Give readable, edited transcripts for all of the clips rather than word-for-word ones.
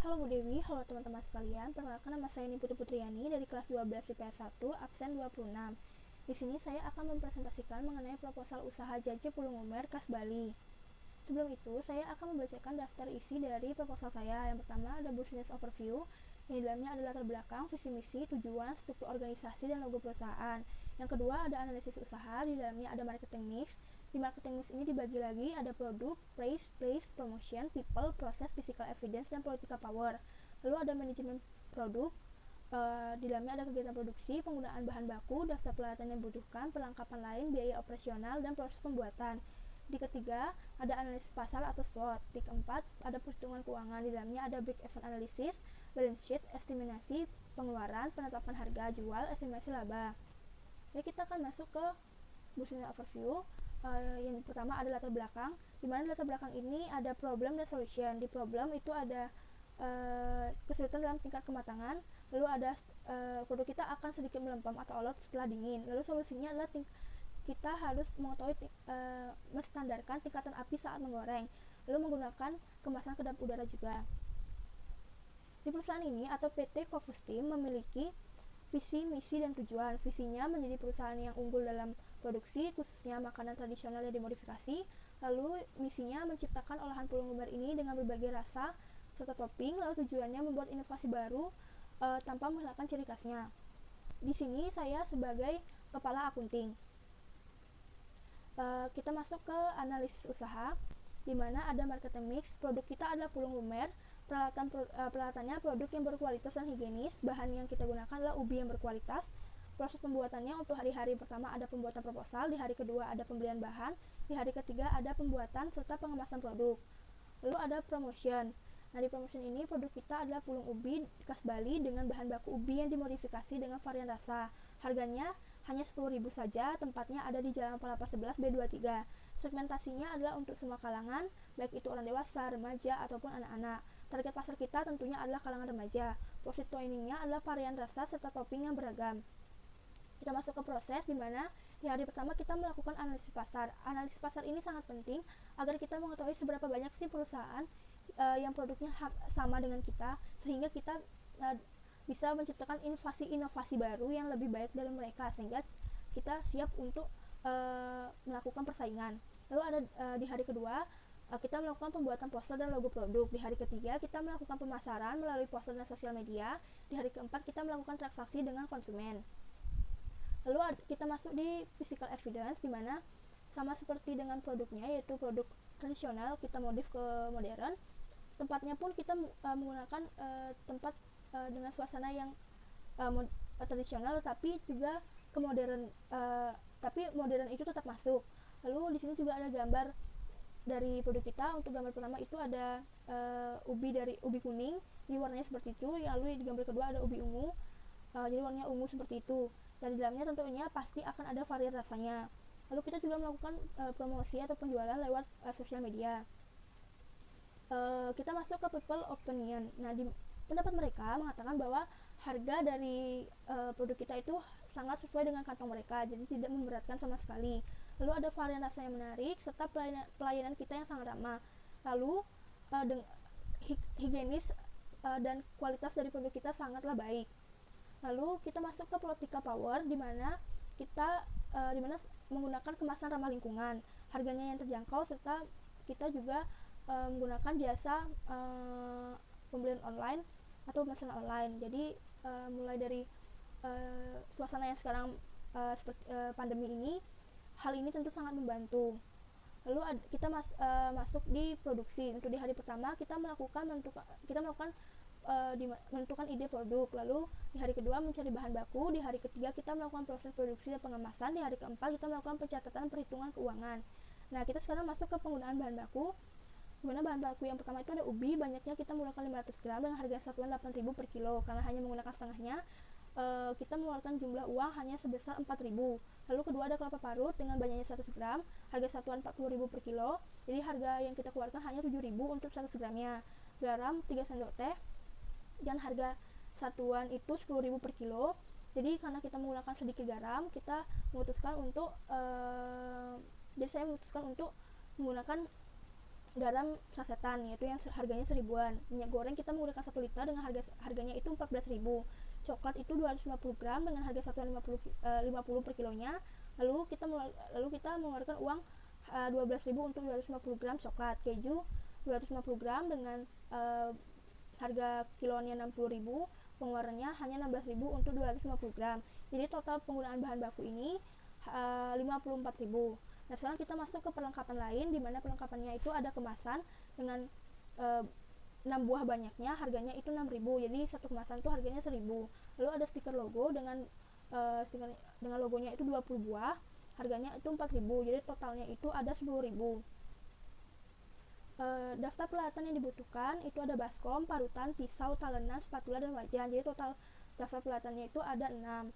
Halo Bu Dewi, halo teman-teman sekalian. Perkenalkan, nama saya Niputu Putriani dari kelas 12 IPS 1, absen 26. Di sini saya akan mempresentasikan mengenai proposal usaha JJ Pulungumer, Kas Bali. Sebelum itu, saya akan membacakan daftar isi dari proposal saya. Yang pertama ada business overview, yang di dalamnya ada latar belakang, visi misi, tujuan, struktur organisasi, dan logo perusahaan. Yang kedua ada analisis usaha, di dalamnya ada marketing mix. Di marketing mix ini dibagi lagi ada produk, price, place, promotion, people, proses, physical evidence, dan political power. Lalu ada manajemen produk, di dalamnya ada kegiatan produksi, penggunaan bahan baku, daftar peralatan yang dibutuhkan, perlengkapan lain, biaya operasional, dan proses pembuatan. Di ketiga ada analisis pasar atau SWOT. Di keempat ada perhitungan keuangan, di dalamnya ada break even analysis, balance sheet, estimasi pengeluaran, penetapan harga jual, estimasi laba. Jadi kita akan masuk ke business overview. Yang pertama ada latar belakang, di mana latar belakang ini ada problem dan solution. Di problem itu ada kesulitan dalam tingkat kematangan, lalu ada produk kita akan sedikit melempem atau alot setelah dingin. Lalu solusinya adalah kita harus mengetahui menstandarkan tingkatan api saat menggoreng, lalu menggunakan kemasan kedap udara juga. Di perusahaan ini atau PT Kofustim memiliki visi, misi, dan tujuan. Visinya menjadi perusahaan yang unggul dalam produksi, khususnya makanan tradisional yang dimodifikasi. Lalu misinya menciptakan olahan pulungumer ini dengan berbagai rasa serta topping. Lalu tujuannya membuat inovasi baru tanpa menghilangkan ciri khasnya. Di sini saya sebagai kepala akunting. Kita masuk ke analisis usaha, di mana ada marketing mix. Produk kita adalah pulungumer. Peralatannya produk yang berkualitas dan higienis. Bahan yang kita gunakan adalah ubi yang berkualitas. Proses pembuatannya untuk hari-hari pertama ada pembuatan proposal, di hari kedua ada pembelian bahan, di hari ketiga ada pembuatan serta pengemasan produk. Lalu ada promotion. Nah, di promotion ini produk kita adalah pulung ubi khas Bali dengan bahan baku ubi yang dimodifikasi dengan varian rasa. Harganya hanya 10.000 saja, tempatnya ada di Jalan Palapa 11 B23. Segmentasinya adalah untuk semua kalangan, baik itu orang dewasa, remaja, ataupun anak-anak. Target pasar kita tentunya adalah kalangan remaja. Profit pointingnya adalah varian rasa serta topping yang beragam. Kita masuk ke proses, di mana di hari pertama kita melakukan analisis pasar. Analisis pasar ini sangat penting agar kita mengetahui seberapa banyak sih perusahaan yang produknya sama dengan kita, sehingga kita bisa menciptakan inovasi-inovasi baru yang lebih baik dari mereka, sehingga kita siap untuk melakukan persaingan. Lalu ada di hari kedua kita melakukan pembuatan poster dan logo produk. Di hari ketiga kita melakukan pemasaran melalui poster dan sosial media. Di hari keempat kita melakukan transaksi dengan konsumen. Lalu kita masuk di physical evidence, di mana sama seperti dengan produknya, yaitu produk tradisional kita modif ke modern. Tempatnya pun kita menggunakan tempat dengan suasana yang tradisional, tapi juga ke modern, tapi modern itu tetap masuk. Lalu di sini juga ada gambar dari produk kita. Untuk gambar pertama itu ada ubi kuning, jadi warnanya seperti itu. Lalu di gambar kedua ada ubi ungu, jadi warnanya ungu seperti itu. Dan di dalamnya tentunya pasti akan ada varian rasanya. Lalu kita juga melakukan promosi atau penjualan lewat sosial media. Kita masuk ke people opinion. Nah, di pendapat mereka mengatakan bahwa harga dari produk kita itu sangat sesuai dengan kantong mereka, jadi tidak memberatkan sama sekali. Lalu ada varian rasa yang menarik serta pelayanan kita yang sangat ramah. Lalu higienis dan kualitas dari produk kita sangatlah baik. Lalu kita masuk ke political power, di mana kita menggunakan kemasan ramah lingkungan, harganya yang terjangkau, serta kita juga menggunakan jasa pembelian online atau pemesanan online. Jadi mulai dari suasana yang sekarang seperti pandemi ini, hal ini tentu sangat membantu. Lalu kita masuk di produksi. Untuk di hari pertama kita melakukan menentukan ide produk. Lalu di hari kedua mencari bahan baku. Di hari ketiga kita melakukan proses produksi dan pengemasan. Di hari keempat kita melakukan pencatatan perhitungan keuangan. Nah, kita sekarang masuk ke penggunaan bahan baku. Dimana bahan baku yang pertama itu ada ubi, banyaknya kita menggunakan 500 gram dengan harga satuan 8.000 per kilo. Karena hanya menggunakan setengahnya, kita mengeluarkan jumlah uang hanya sebesar 4.000. Lalu kedua ada kelapa parut dengan banyaknya 100 gram, harga satuan 40.000 per kilo. Jadi harga yang kita keluarkan hanya 7.000 untuk 100 gramnya. Garam 3 sendok teh, dan harga satuan itu 10.000 per kilo. Jadi karena kita menggunakan sedikit garam, kita memutuskan untuk menggunakan garam sasetan yaitu yang harganya 1000-an. Minyak goreng kita menggunakan 1 liter dengan harganya itu 14.000. Coklat itu 250 gram dengan harga satuan 50 per kilonya. Lalu kita mengeluarkan uang 12.000 untuk 250 gram coklat. Keju 250 gram dengan harga kiloannya 60.000, pengeluarannya hanya 16.000 untuk 250 gram. Jadi total penggunaan bahan baku ini 54.000. Nah, sekarang kita masuk ke perlengkapan lain, di mana perlengkapannya itu ada kemasan dengan 6 buah banyaknya, harganya itu 6.000. Jadi satu kemasan itu harganya 1.000. Lalu ada stiker logo dengan logonya itu 20 buah, harganya itu 4.000. Jadi totalnya itu ada 10.000. Daftar peralatan yang dibutuhkan itu ada baskom, parutan, pisau, talenan, spatula, dan wajan. Jadi total daftar peralatannya itu ada 6.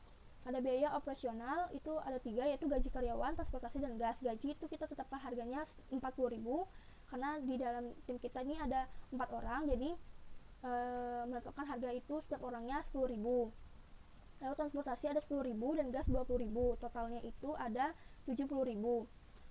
Ada biaya operasional itu ada 3, yaitu gaji karyawan, transportasi, dan gas. Gaji itu kita tetapkan harganya 40.000 karena di dalam tim kita ini ada 4 orang, jadi menetapkan harga itu setiap orangnya 10.000. Lalu transportasi ada 10.000 dan gas 20.000. Totalnya itu ada 70.000.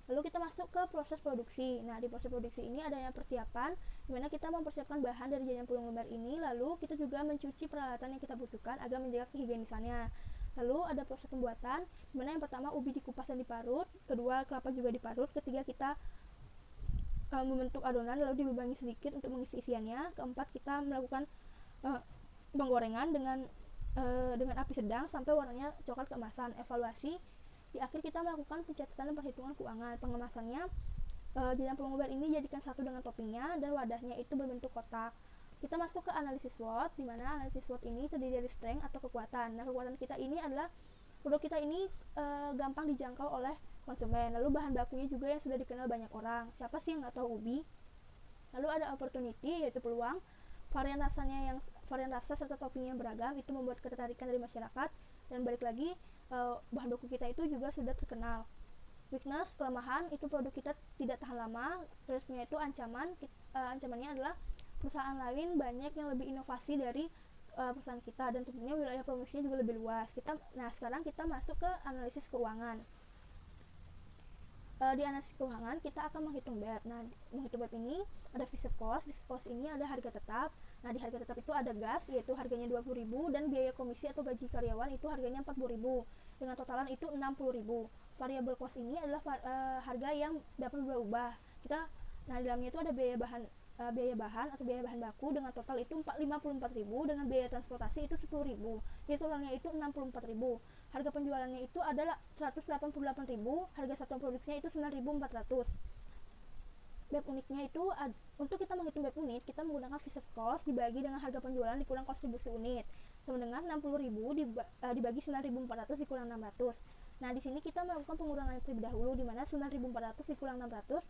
Lalu kita masuk ke proses produksi. Nah, di proses produksi ini ada yang persiapan, dimana kita mempersiapkan bahan dari jajanan pulung lumer ini. Lalu kita juga mencuci peralatan yang kita butuhkan agar menjaga kehigienisannya. Lalu ada proses pembuatan, dimana yang pertama ubi dikupas dan diparut, kedua kelapa juga diparut, ketiga kita membentuk adonan lalu dilubangi sedikit untuk mengisi isiannya, keempat kita melakukan penggorengan dengan api sedang sampai warnanya coklat keemasan. Evaluasi, di akhir kita melakukan pencatatan dan perhitungan keuangan. Pengemasannya, jajanan pulung lumer ini dijadikan satu dengan toppingnya dan wadahnya itu berbentuk kotak. Kita masuk ke analisis SWOT, di mana analisis SWOT ini terdiri dari strength atau kekuatan. Nah, kekuatan kita ini adalah produk kita ini gampang dijangkau oleh konsumen. Lalu bahan bakunya juga yang sudah dikenal banyak orang. Siapa sih yang nggak tahu ubi? Lalu ada opportunity, yaitu peluang. Varian rasa serta topping yang beragam itu membuat ketertarikan dari masyarakat. Dan balik lagi, bahan baku kita itu juga sudah terkenal. Weakness, kelemahan, itu produk kita tidak tahan lama. Terusnya itu ancamannya adalah perusahaan lain banyak yang lebih inovasi dari perusahaan kita, dan tentunya wilayah promosinya juga lebih luas. Sekarang kita masuk ke analisis keuangan. Di analisis keuangan kita akan menghitung BEP. Nah, menghitung BEP ini ada fixed cost. Fixed cost ini ada harga tetap. Nah, di harga tetap itu ada gas, yaitu harganya 20.000, dan biaya komisi atau gaji karyawan itu harganya 40.000. Dengan totalan itu 60.000. Variable cost ini adalah harga yang dapat berubah. Di dalamnya itu ada biaya bahan atau biaya bahan baku dengan total itu 54.000, dengan biaya transportasi itu 10.000. Jadi totalnya itu 64.000. Harga penjualannya itu adalah 188.000, harga satuan produksinya itu 9.400. BEP unitnya itu untuk kita menghitung BEP unit, kita menggunakan fixed cost dibagi dengan harga penjualan dikurang kontribusi unit, sama dengan 60.000 dibagi 9.400 dikurang 600. Nah, di sini kita melakukan pengurangan terlebih dahulu, di mana 9.400 dikurang 600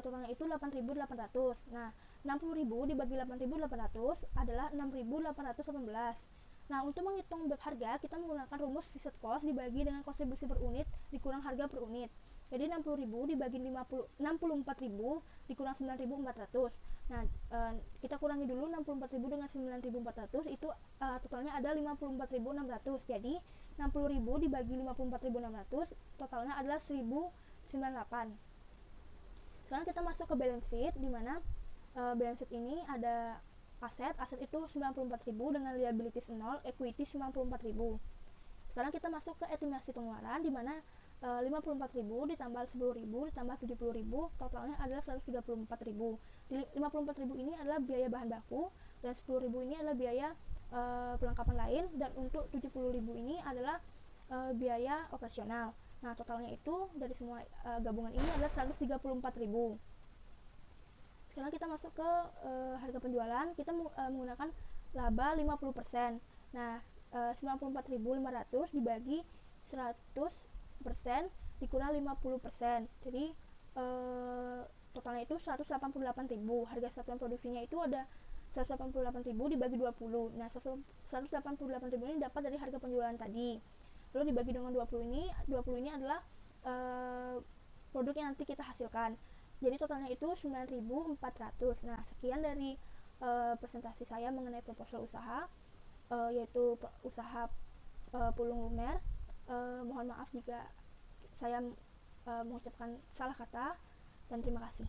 totalnya itu 8.800. Nah, 60.000 dibagi 8.800 adalah 6.818. Nah, untuk menghitung BEP harga, kita menggunakan rumus fixed cost dibagi dengan kontribusi per unit dikurang harga per unit. Jadi 60.000 dibagi 64.000 dikurang 9.400. Nah, kita kurangi dulu 64.000 dengan 9.400, itu totalnya ada 54.600. Jadi 60.000 dibagi 54.600 totalnya adalah 1.098. Sekarang kita masuk ke balance sheet, di mana balance sheet ini ada aset itu 94.000 dengan liabilities 0, equity 94.000. Sekarang kita masuk ke estimasi pengeluaran, di mana 54.000 ditambah 10.000 ditambah 70.000 totalnya adalah 134.000. Di 54.000 ini adalah biaya bahan baku, dan 10.000 ini adalah biaya perlengkapan lain, dan untuk 70.000 ini adalah biaya operasional. Nah, totalnya itu dari semua gabungan ini adalah 134.000. Sekarang kita masuk ke harga penjualan. Kita menggunakan laba 50%. Nah, 94.500 dibagi 100% dikurang 50%. Jadi totalnya itu 188.000. Harga satuan produksinya itu ada 188.000 dibagi 20. Nah, 188.000 ini dapat dari harga penjualan tadi. Lalu dibagi dengan 20 ini adalah produk yang nanti kita hasilkan. Jadi totalnya itu 9.400. Nah, sekian dari presentasi saya mengenai proposal usaha, yaitu usaha pulung lumer. Mohon maaf jika saya mengucapkan salah kata, dan terima kasih.